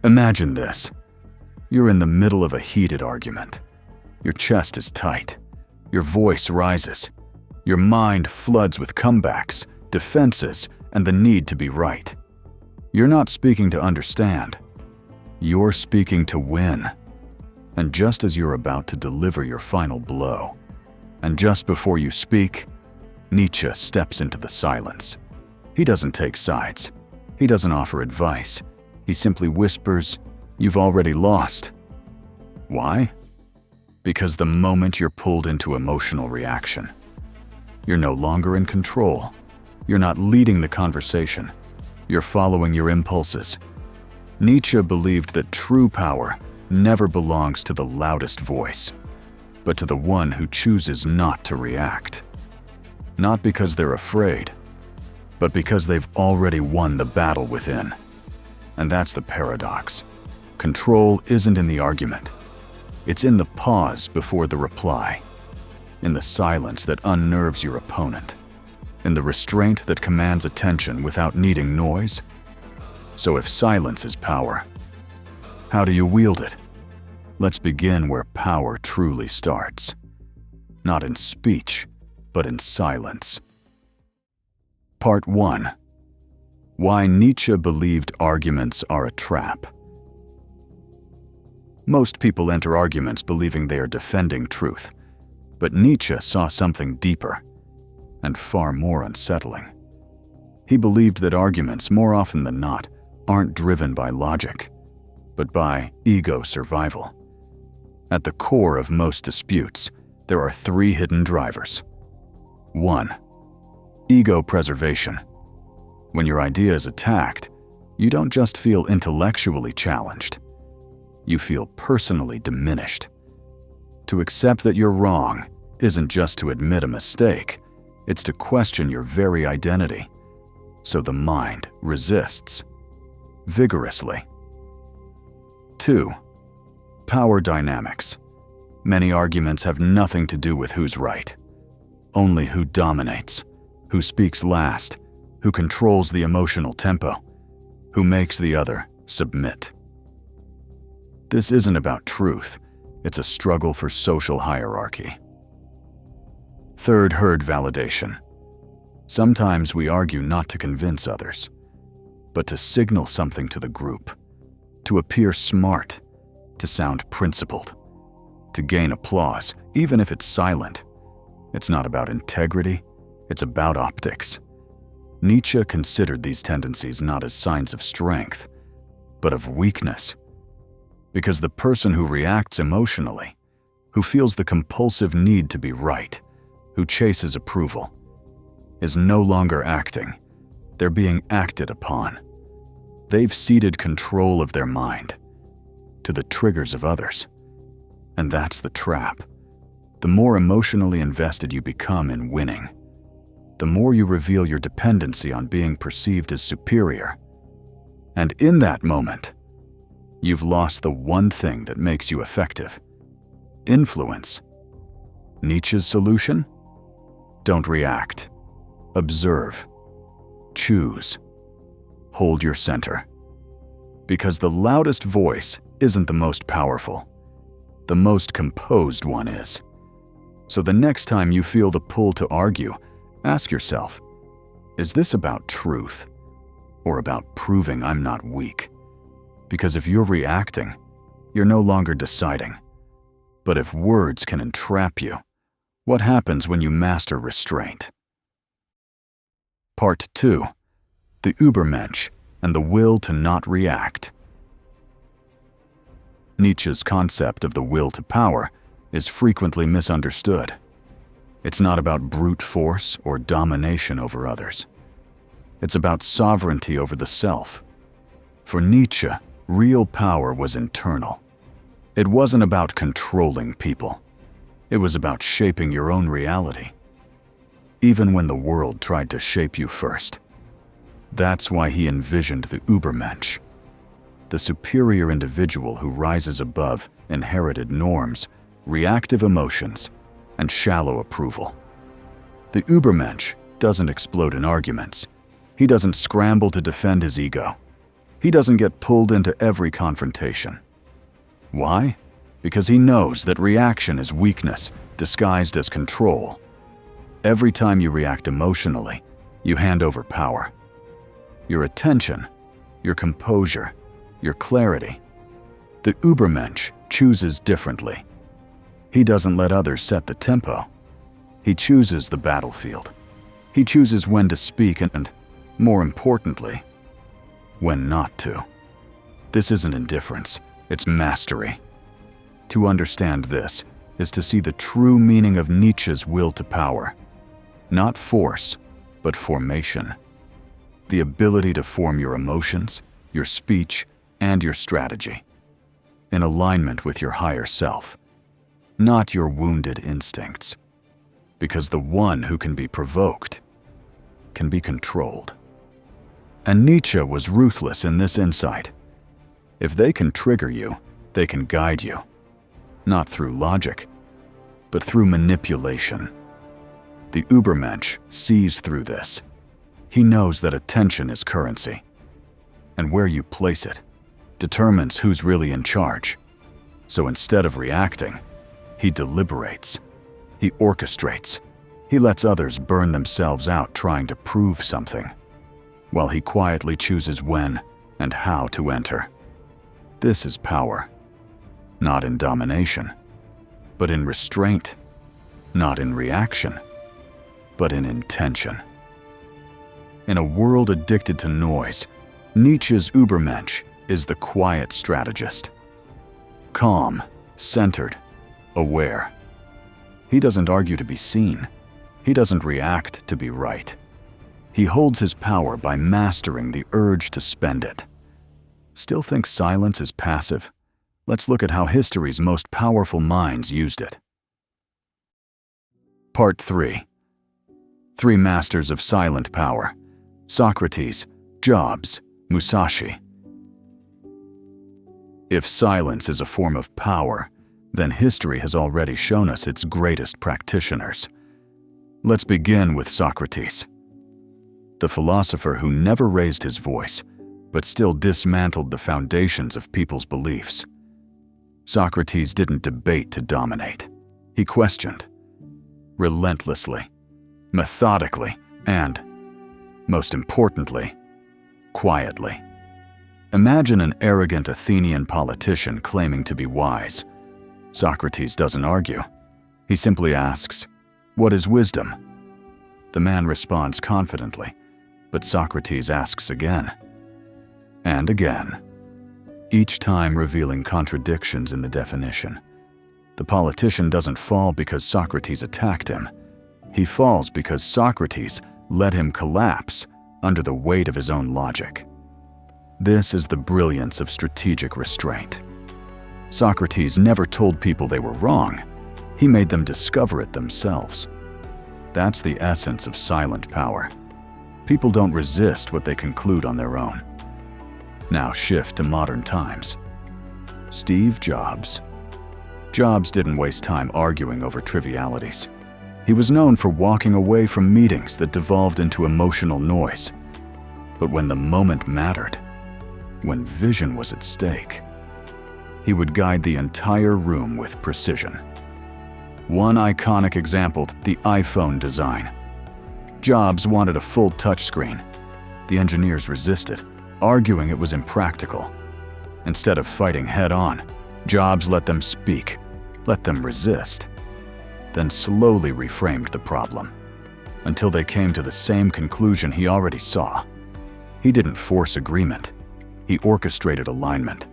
Imagine this. You're in the middle of a heated argument. Your chest is tight. Your voice rises. Your mind floods with comebacks, defenses, and the need to be right. You're not speaking to understand. You're speaking to win. And just as you're about to deliver your final blow, and just before you speak, Nietzsche steps into the silence. He doesn't take sides. He doesn't offer advice. He simply whispers, "You've already lost." Why? Because the moment you're pulled into emotional reaction, you're no longer in control. You're not leading the conversation. You're following your impulses. Nietzsche believed that true power never belongs to the loudest voice, but to the one who chooses not to react. Not because they're afraid, but because they've already won the battle within. And that's the paradox. Control isn't in the argument. It's in the pause before the reply, in the silence that unnerves your opponent, in the restraint that commands attention without needing noise. So if silence is power, how do you wield it? Let's begin where power truly starts. Not in speech, but in silence. Part 1. Why Nietzsche believed arguments are a trap. Most people enter arguments believing they are defending truth, but Nietzsche saw something deeper and far more unsettling. He believed that arguments, more often than not, aren't driven by logic, but by ego survival. At the core of most disputes, there are 3 hidden drivers. 1. Ego preservation. When your idea is attacked, you don't just feel intellectually challenged. You feel personally diminished. To accept that you're wrong isn't just to admit a mistake, it's to question your very identity. So the mind resists vigorously. 2. Power dynamics. Many arguments have nothing to do with who's right, only who dominates, who speaks last, who controls the emotional tempo, who makes the other submit. This isn't about truth, it's a struggle for social hierarchy. 3. Herd validation. Sometimes we argue not to convince others, but to signal something to the group, to appear smart, to sound principled, to gain applause, even if it's silent. It's not about integrity, it's about optics. Nietzsche considered these tendencies not as signs of strength, but of weakness. Because the person who reacts emotionally, who feels the compulsive need to be right, who chases approval, is no longer acting. They're being acted upon. They've ceded control of their mind to the triggers of others. And that's the trap. The more emotionally invested you become in winning, the more you reveal your dependency on being perceived as superior. And in that moment, you've lost the one thing that makes you effective: influence. Nietzsche's solution? Don't react. Observe. Choose. Hold your center. Because the loudest voice isn't the most powerful. The most composed one is. So the next time you feel the pull to argue, ask yourself, is this about truth or about proving I'm not weak? Because if you're reacting, you're no longer deciding. But if words can entrap you, what happens when you master restraint? Part 2. The Übermensch and the will to not react. Nietzsche's concept of the will to power is frequently misunderstood. It's not about brute force or domination over others. It's about sovereignty over the self. For Nietzsche, real power was internal. It wasn't about controlling people. It was about shaping your own reality, even when the world tried to shape you first. That's why he envisioned the Übermensch, the superior individual who rises above inherited norms, reactive emotions, and shallow approval. The Übermensch doesn't explode in arguments. He doesn't scramble to defend his ego. He doesn't get pulled into every confrontation. Why? Because he knows that reaction is weakness disguised as control. Every time you react emotionally, you hand over power. Your attention, your composure, your clarity. The Übermensch chooses differently. He doesn't let others set the tempo. He chooses the battlefield. He chooses when to speak and, more importantly, when not to. This isn't indifference, it's mastery. To understand this is to see the true meaning of Nietzsche's will to power. Not force, but formation. The ability to form your emotions, your speech, and your strategy, in alignment with your higher self, not your wounded instincts. Because the one who can be provoked can be controlled. And Nietzsche was ruthless in this insight. If they can trigger you, they can guide you, not through logic, but through manipulation. The Übermensch sees through this. He knows that attention is currency, and where you place it determines who's really in charge. So instead of reacting, he deliberates, he orchestrates, he lets others burn themselves out trying to prove something, while he quietly chooses when and how to enter. This is power, not in domination, but in restraint, not in reaction, but in intention. In a world addicted to noise, Nietzsche's Übermensch is the quiet strategist. Calm, centered, aware. He doesn't argue to be seen. He doesn't react to be right. He holds his power by mastering the urge to spend it. Still think silence is passive? Let's look at how history's most powerful minds used it. Part 3. Three masters of silent power: Socrates, Jobs, Musashi. If silence is a form of power, then history has already shown us its greatest practitioners. Let's begin with Socrates, the philosopher who never raised his voice, but still dismantled the foundations of people's beliefs. Socrates didn't debate to dominate. He questioned, relentlessly, methodically, and, most importantly, quietly. Imagine an arrogant Athenian politician claiming to be wise. Socrates doesn't argue. He simply asks, "What is wisdom?" The man responds confidently, but Socrates asks again and again, each time revealing contradictions in the definition. The politician doesn't fall because Socrates attacked him. He falls because Socrates let him collapse under the weight of his own logic. This is the brilliance of strategic restraint. Socrates never told people they were wrong. He made them discover it themselves. That's the essence of silent power. People don't resist what they conclude on their own. Now shift to modern times. Steve Jobs. Jobs didn't waste time arguing over trivialities. He was known for walking away from meetings that devolved into emotional noise. But when the moment mattered, when vision was at stake, he would guide the entire room with precision. One iconic example, the iPhone design. Jobs wanted a full touchscreen. The engineers resisted, arguing it was impractical. Instead of fighting head-on, Jobs let them speak, let them resist, then slowly reframed the problem, until they came to the same conclusion he already saw. He didn't force agreement. He orchestrated alignment.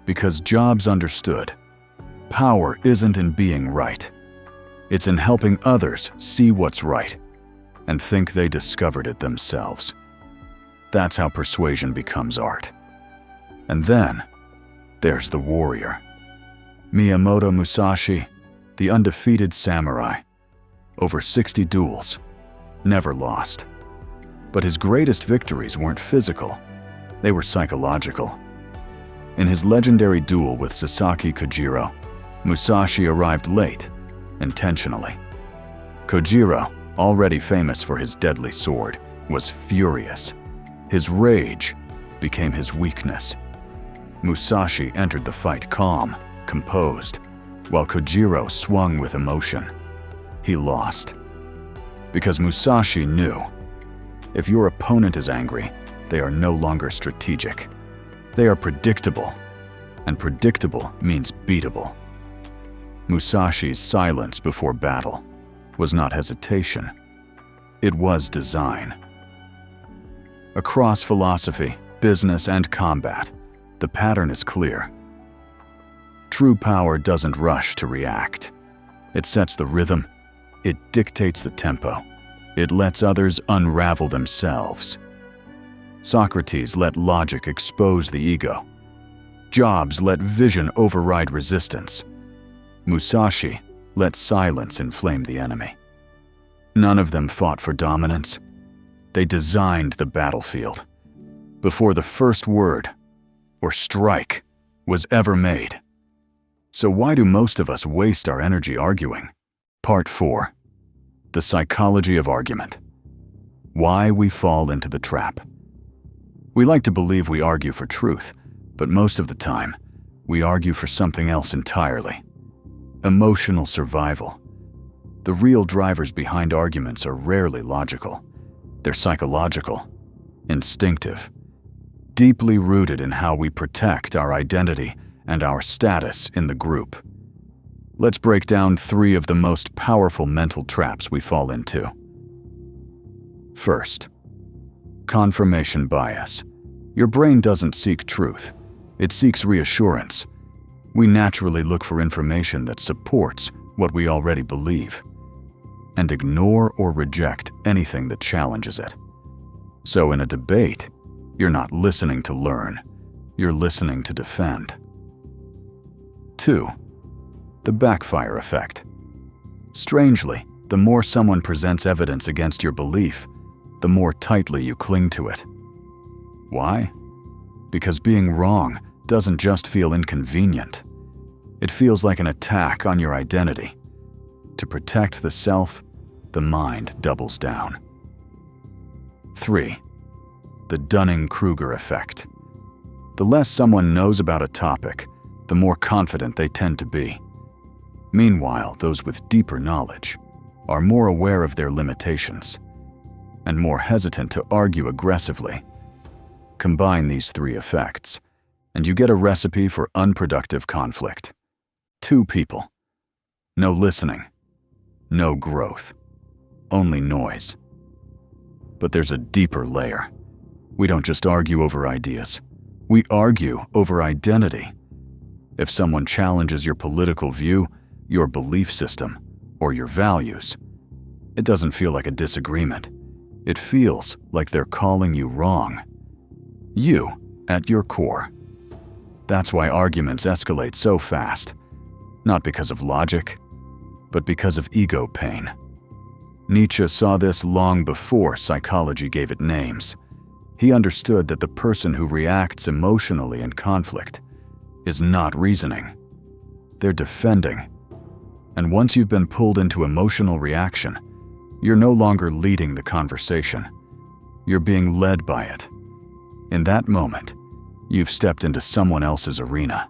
Because Jobs understood, power isn't in being right. It's in helping others see what's right and think they discovered it themselves. That's how persuasion becomes art. And then, there's the warrior. Miyamoto Musashi, the undefeated samurai. Over 60 duels, never lost. But his greatest victories weren't physical, they were psychological. In his legendary duel with Sasaki Kojiro, Musashi arrived late, intentionally. Kojiro, already famous for his deadly sword, was furious. His rage became his weakness. Musashi entered the fight calm, composed, while Kojiro swung with emotion. He lost. Because Musashi knew, if your opponent is angry, they are no longer strategic. They are predictable, and predictable means beatable. Musashi's silence before battle was not hesitation. It was design. Across philosophy, business, and combat, the pattern is clear. True power doesn't rush to react. It sets the rhythm. It dictates the tempo. It lets others unravel themselves. Socrates let logic expose the ego. Jobs let vision override resistance. Musashi let silence inflame the enemy. None of them fought for dominance. They designed the battlefield before the first word, or strike, was ever made. So why do most of us waste our energy arguing? Part 4. The psychology of argument. Why we fall into the trap. We like to believe we argue for truth, but most of the time, we argue for something else entirely. Emotional survival. The real drivers behind arguments are rarely logical. They're psychological, instinctive, deeply rooted in how we protect our identity and our status in the group. Let's break down 3 of the most powerful mental traps we fall into. First, confirmation bias. Your brain doesn't seek truth. It seeks reassurance. We naturally look for information that supports what we already believe, and ignore or reject anything that challenges it. So in a debate, you're not listening to learn, you're listening to defend. 2. The backfire effect. Strangely, the more someone presents evidence against your belief, the more tightly you cling to it. Why? Because being wrong doesn't just feel inconvenient. It feels like an attack on your identity. To protect the self, the mind doubles down. 3. The Dunning-Kruger effect. The less someone knows about a topic, the more confident they tend to be. Meanwhile, those with deeper knowledge are more aware of their limitations and more hesitant to argue aggressively. Combine these 3 effects, and you get a recipe for unproductive conflict. 2 people. No listening. No growth. Only noise. But there's a deeper layer. We don't just argue over ideas. We argue over identity. If someone challenges your political view, your belief system, or your values, it doesn't feel like a disagreement. It feels like they're calling you wrong. You, at your core. That's why arguments escalate so fast. Not because of logic, but because of ego pain. Nietzsche saw this long before psychology gave it names. He understood that the person who reacts emotionally in conflict is not reasoning. They're defending. And once you've been pulled into emotional reaction, you're no longer leading the conversation. You're being led by it. In that moment, you've stepped into someone else's arena.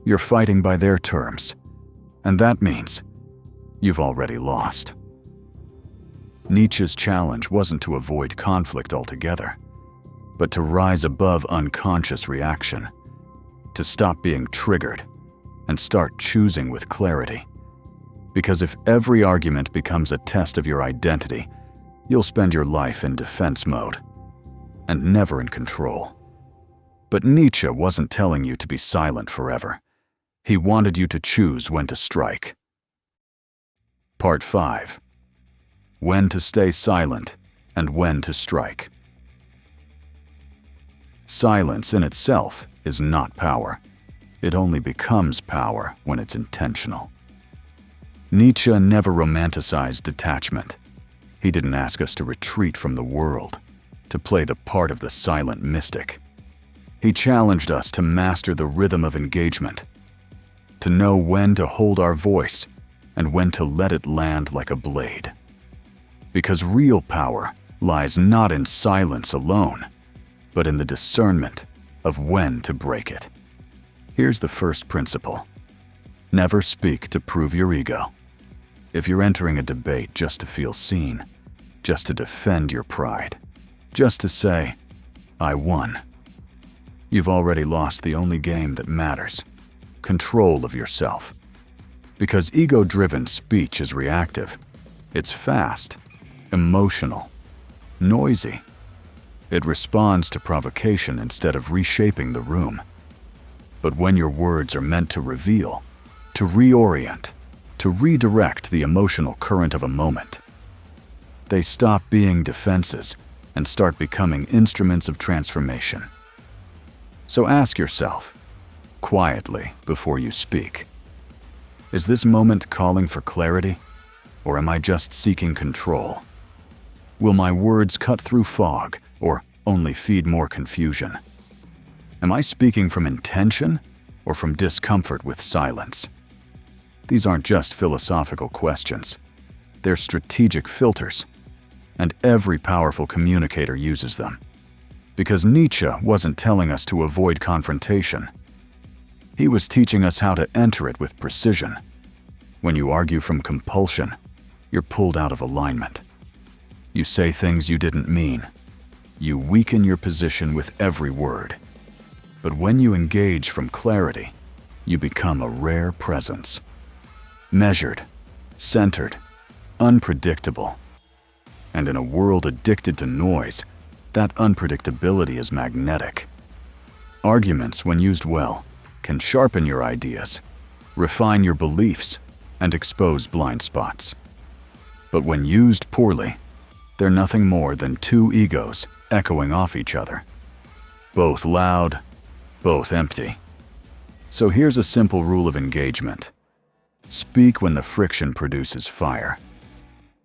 You're fighting by their terms, and that means you've already lost. Nietzsche's challenge wasn't to avoid conflict altogether, but to rise above unconscious reaction, to stop being triggered and start choosing with clarity. Because if every argument becomes a test of your identity, you'll spend your life in defense mode and never in control. But Nietzsche wasn't telling you to be silent forever. He wanted you to choose when to strike. Part 5. When to stay silent and when to strike. Silence in itself is not power. It only becomes power when it's intentional. Nietzsche never romanticized detachment. He didn't ask us to retreat from the world, to play the part of the silent mystic. He challenged us to master the rhythm of engagement, to know when to hold our voice and when to let it land like a blade. Because real power lies not in silence alone, but in the discernment of when to break it. Here's the first principle. Never speak to prove your ego. If you're entering a debate just to feel seen, just to defend your pride, just to say, I won, you've already lost the only game that matters: control of yourself. Because ego-driven speech is reactive. It's fast, emotional, noisy. It responds to provocation instead of reshaping the room. But when your words are meant to reveal, to reorient, to redirect the emotional current of a moment, they stop being defenses and start becoming instruments of transformation. So ask yourself, quietly before you speak, is this moment calling for clarity, or am I just seeking control? Will my words cut through fog, or only feed more confusion? Am I speaking from intention, or from discomfort with silence? These aren't just philosophical questions. They're strategic filters, and every powerful communicator uses them. Because Nietzsche wasn't telling us to avoid confrontation. He was teaching us how to enter it with precision. When you argue from compulsion, you're pulled out of alignment. You say things you didn't mean. You weaken your position with every word. But when you engage from clarity, you become a rare presence. Measured, centered, unpredictable. And in a world addicted to noise, that unpredictability is magnetic. Arguments, when used well, can sharpen your ideas, refine your beliefs, and expose blind spots. But when used poorly, they're nothing more than two egos echoing off each other. Both loud, both empty. So here's a simple rule of engagement. Speak when the friction produces fire.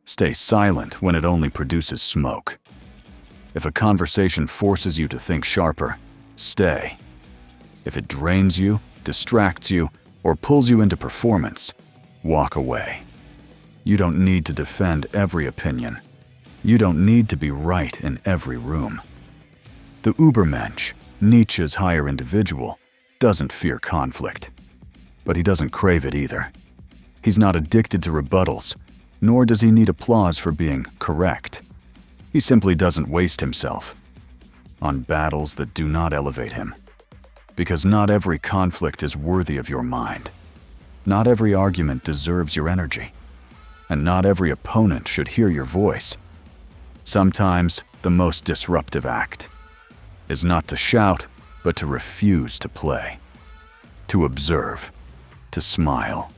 Stay silent when it only produces smoke. If a conversation forces you to think sharper, stay. If it drains you, distracts you, or pulls you into performance, walk away. You don't need to defend every opinion. You don't need to be right in every room. The Übermensch, Nietzsche's higher individual, doesn't fear conflict. But he doesn't crave it either. He's not addicted to rebuttals, nor does he need applause for being correct. He simply doesn't waste himself on battles that do not elevate him. Because not every conflict is worthy of your mind. Not every argument deserves your energy. And not every opponent should hear your voice. Sometimes the most disruptive act is not to shout, but to refuse to play. To observe, to smile,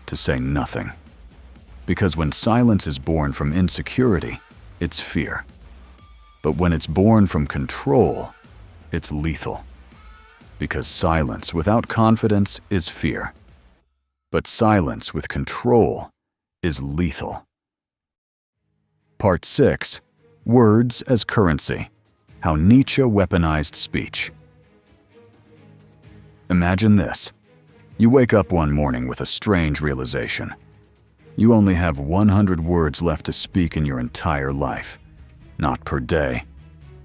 to say nothing. Because when silence is born from insecurity, it's fear. But when it's born from control, it's lethal. Because silence without confidence is fear. But silence with control is lethal. Part 6. Words as Currency. How Nietzsche Weaponized Speech. Imagine this. You wake up one morning with a strange realization. You only have 100 words left to speak in your entire life. Not per day,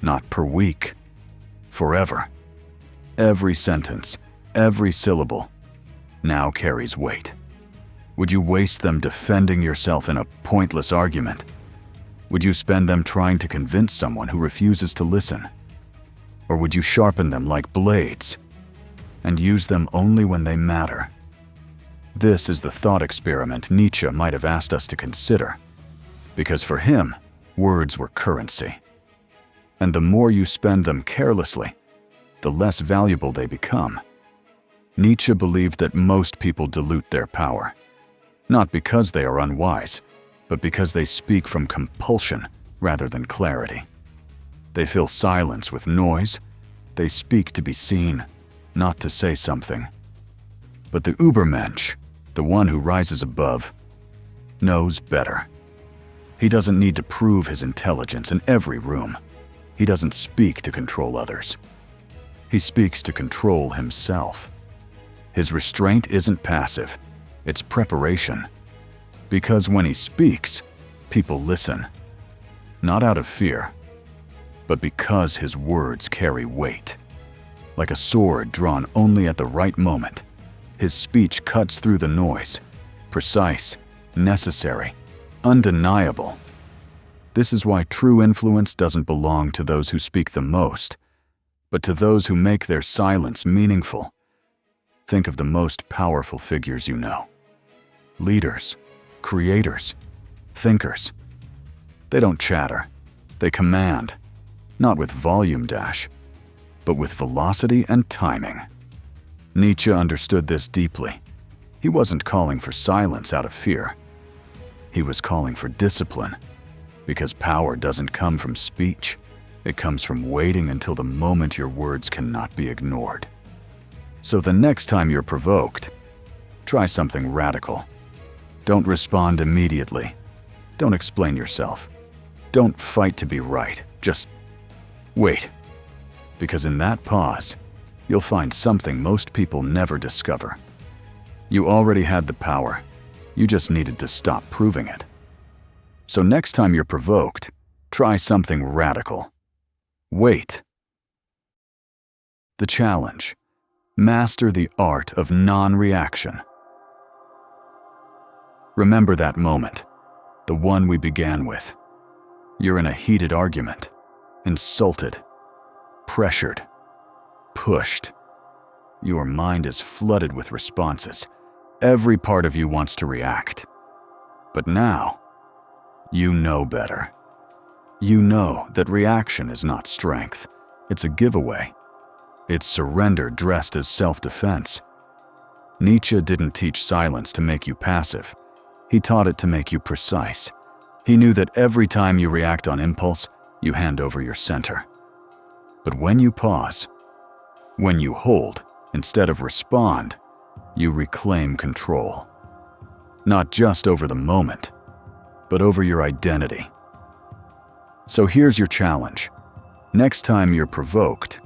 not per week, forever. Every sentence, every syllable, now carries weight. Would you waste them defending yourself in a pointless argument? Would you spend them trying to convince someone who refuses to listen? Or would you sharpen them like blades and use them only when they matter? This is the thought experiment Nietzsche might have asked us to consider, because for him, words were currency. And the more you spend them carelessly, the less valuable they become. Nietzsche believed that most people dilute their power, not because they are unwise, but because they speak from compulsion rather than clarity. They fill silence with noise. They speak to be seen, not to say something. But the Übermensch, the one who rises above, knows better. He doesn't need to prove his intelligence in every room. He doesn't speak to control others. He speaks to control himself. His restraint isn't passive, it's preparation. Because when he speaks, people listen. Not out of fear, but because his words carry weight. Like a sword drawn only at the right moment, his speech cuts through the noise, precise, necessary, undeniable. This is why true influence doesn't belong to those who speak the most, but to those who make their silence meaningful. Think of the most powerful figures you know. Leaders, creators, thinkers. They don't chatter, they command, not with volume dash, but with velocity and timing. Nietzsche understood this deeply. He wasn't calling for silence out of fear. He was calling for discipline, because power doesn't come from speech. It comes from waiting until the moment your words cannot be ignored. So the next time you're provoked, try something radical. Don't respond immediately. Don't explain yourself. Don't fight to be right. Just wait. Because in that pause, you'll find something most people never discover. You already had the power. You just needed to stop proving it. So next time you're provoked, try something radical. Wait. The challenge: master the art of non-reaction. Remember that moment, the one we began with. You're in a heated argument, insulted, pressured, pushed. Your mind is flooded with responses. Every part of you wants to react. But now, you know better. You know that reaction is not strength. It's a giveaway. It's surrender dressed as self-defense. Nietzsche didn't teach silence to make you passive. He taught it to make you precise. He knew that every time you react on impulse, you hand over your center. But when you pause, when you hold instead of respond, you reclaim control. Not just over the moment, but over your identity. So here's your challenge. Next time you're provoked,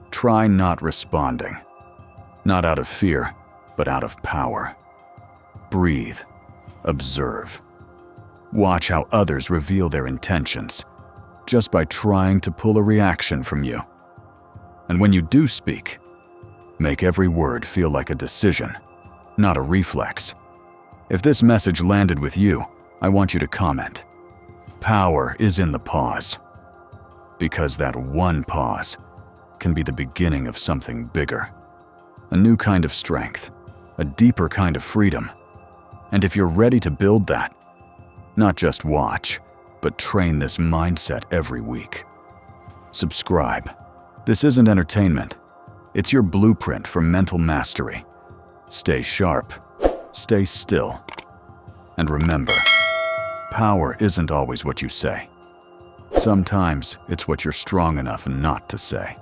try not responding. Not out of fear, but out of power. Breathe. Observe. Watch how others reveal their intentions, just by trying to pull a reaction from you. And when you do speak, make every word feel like a decision, not a reflex. If this message landed with you, I want you to comment. Power is in the pause. Because that one pause can be the beginning of something bigger. A new kind of strength, a deeper kind of freedom. And if you're ready to build that, not just watch, but train this mindset every week. Subscribe. This isn't entertainment. It's your blueprint for mental mastery. Stay sharp, stay still, and remember, power isn't always what you say. Sometimes it's what you're strong enough not to say.